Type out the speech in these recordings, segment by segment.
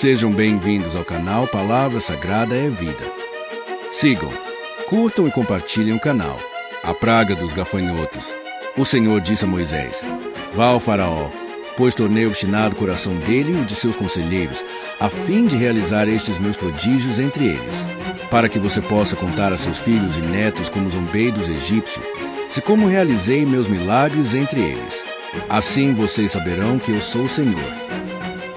Sejam bem-vindos ao canal Palavra Sagrada é Vida. Sigam, curtam e compartilhem o canal. A praga dos gafanhotos. O Senhor disse a Moisés: vá ao faraó, pois tornei obstinado o coração dele e o de seus conselheiros, a fim de realizar estes meus prodígios entre eles, para que você possa contar a seus filhos e netos como zombei dos egípcios, se como realizei meus milagres entre eles. Assim vocês saberão que eu sou o Senhor.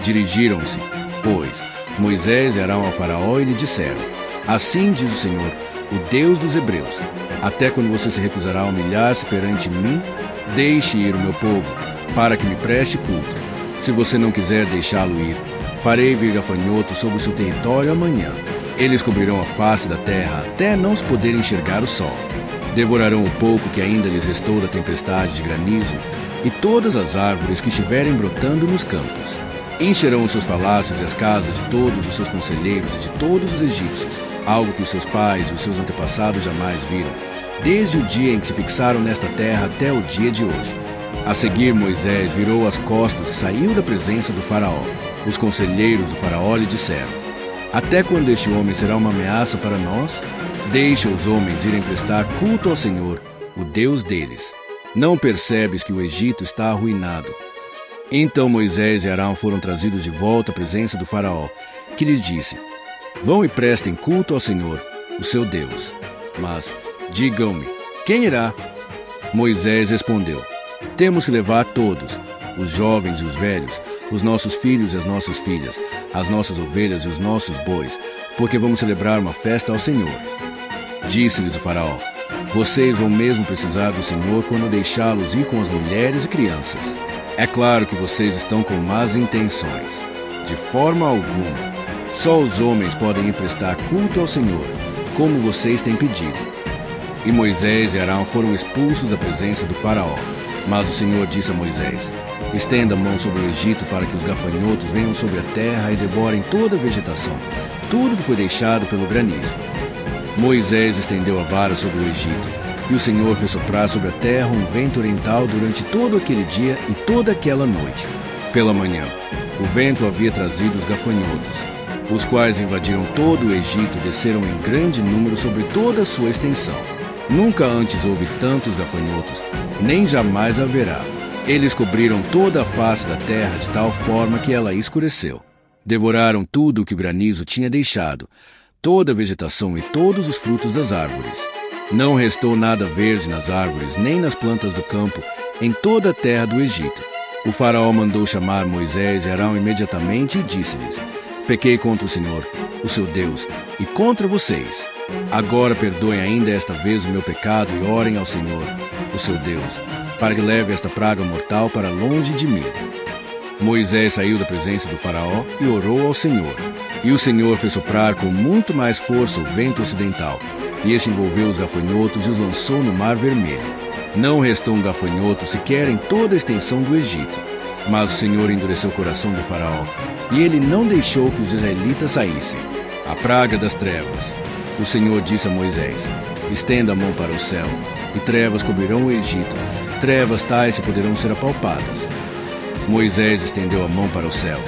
Dirigiram-se, pois, Moisés e Arão ao faraó e lhe disseram: assim diz o Senhor, o Deus dos hebreus: até quando você se recusará a humilhar-se perante mim, deixe ir o meu povo, para que me preste culto. Se você não quiser deixá-lo ir, farei vir gafanhotos sobre o seu território amanhã. Eles cobrirão a face da terra até não se poder enxergar o sol. Devorarão o pouco que ainda lhes restou da tempestade de granizo e todas as árvores que estiverem brotando nos campos. Encherão os seus palácios e as casas de todos os seus conselheiros e de todos os egípcios, algo que os seus pais e os seus antepassados jamais viram, desde o dia em que se fixaram nesta terra até o dia de hoje. A seguir, Moisés virou as costas e saiu da presença do faraó. Os conselheiros do faraó lhe disseram: até quando este homem será uma ameaça para nós? Deixa os homens irem prestar culto ao Senhor, o Deus deles. Não percebes que o Egito está arruinado? Então Moisés e Arão foram trazidos de volta à presença do faraó, que lhes disse: vão e prestem culto ao Senhor, o seu Deus. Mas digam-me, quem irá? Moisés respondeu: temos que levar todos, os jovens e os velhos, os nossos filhos e as nossas filhas, as nossas ovelhas e os nossos bois, porque vamos celebrar uma festa ao Senhor. Disse-lhes o faraó: vocês vão mesmo precisar do Senhor quando deixá-los ir com as mulheres e crianças. É claro que vocês estão com más intenções. De forma alguma. Só os homens podem ir prestar culto ao Senhor, como vocês têm pedido. E Moisés e Arão foram expulsos da presença do faraó. Mas o Senhor disse a Moisés: estenda a mão sobre o Egito para que os gafanhotos venham sobre a terra e devorem toda a vegetação, tudo que foi deixado pelo granizo. Moisés estendeu a vara sobre o Egito, e o Senhor fez soprar sobre a terra um vento oriental durante todo aquele dia e toda aquela noite. Pela manhã, o vento havia trazido os gafanhotos, os quais invadiram todo o Egito e desceram em grande número sobre toda a sua extensão. Nunca antes houve tantos gafanhotos, nem jamais haverá. Eles cobriram toda a face da terra de tal forma que ela escureceu. Devoraram tudo o que o granizo tinha deixado, toda a vegetação e todos os frutos das árvores. Não restou nada verde nas árvores, nem nas plantas do campo, em toda a terra do Egito. O faraó mandou chamar Moisés e Arão imediatamente e disse-lhes: pequei contra o Senhor, o seu Deus, e contra vocês. Agora perdoem ainda esta vez o meu pecado e orem ao Senhor, o seu Deus, para que leve esta praga mortal para longe de mim. Moisés saiu da presença do faraó e orou ao Senhor. E o Senhor fez soprar com muito mais força o vento ocidental, e este envolveu os gafanhotos e os lançou no Mar Vermelho. Não restou um gafanhoto sequer em toda a extensão do Egito. Mas o Senhor endureceu o coração do faraó, e ele não deixou que os israelitas saíssem. A praga das trevas. O Senhor disse a Moisés: estenda a mão para o céu, e trevas cobrirão o Egito, trevas tais que poderão ser apalpadas. Moisés estendeu a mão para o céu,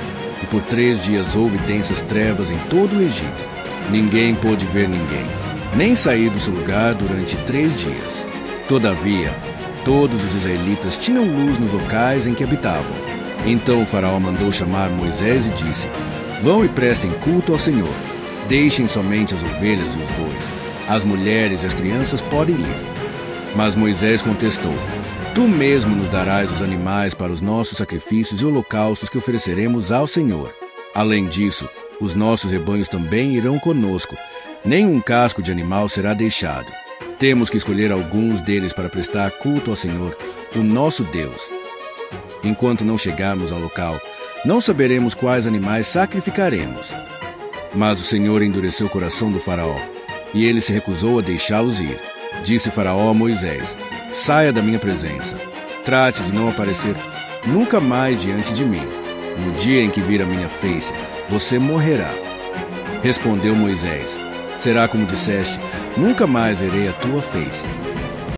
e por 3 dias houve densas trevas em todo o Egito. Ninguém pôde ver ninguém, nem sair do seu lugar durante 3 dias. Todavia, todos os israelitas tinham luz nos locais em que habitavam. Então o faraó mandou chamar Moisés e disse: vão e prestem culto ao Senhor. Deixem somente as ovelhas e os bois. As mulheres e as crianças podem ir. Mas Moisés contestou: tu mesmo nos darás os animais para os nossos sacrifícios e holocaustos que ofereceremos ao Senhor. Além disso, os nossos rebanhos também irão conosco. Nenhum casco de animal será deixado. Temos que escolher alguns deles para prestar culto ao Senhor, o nosso Deus. Enquanto não chegarmos ao local, não saberemos quais animais sacrificaremos. Mas o Senhor endureceu o coração do faraó, e ele se recusou a deixá-los ir. Disse faraó a Moisés: saia da minha presença. Trate de não aparecer nunca mais diante de mim. No dia em que vir a minha face, você morrerá. Respondeu Moisés: será como disseste, nunca mais verei a tua face.